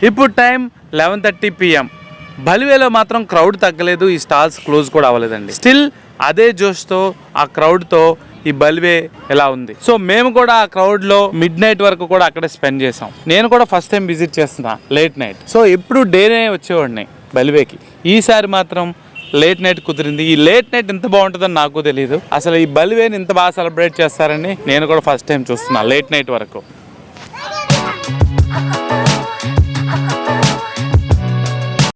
ఇప్పుడు time 11:30 PM. బలివేలో మాత్రం crowd తగ్గలేదు, ఈ స్టాల్స్ క్లోజ్ కూడా అవ్వలేదండి. స్టిల్ అదే జోష్తో ఆ క్రౌడ్తో ఈ బలివే ఎలా ఉంది. సో మేము కూడా ఆ క్రౌడ్లో మిడ్ నైట్ వరకు కూడా అక్కడే స్పెండ్ చేసాం. నేను కూడా ఫస్ట్ టైం విజిట్ చేస్తున్నా లేట్ నైట్. సో ఎప్పుడు డేనే వచ్చేవాడిని బలివేకి, ఈసారి మాత్రం లేట్ నైట్ కుదిరింది. ఈ లేట్ నైట్ ఎంత బాగుంటుందని నాకు తెలియదు. అసలు ఈ బలివేని ఇంత బాగా సెలబ్రేట్ చేస్తారని నేను కూడా ఫస్ట్ టైం చూస్తున్నా లేట్ నైట్ వరకు.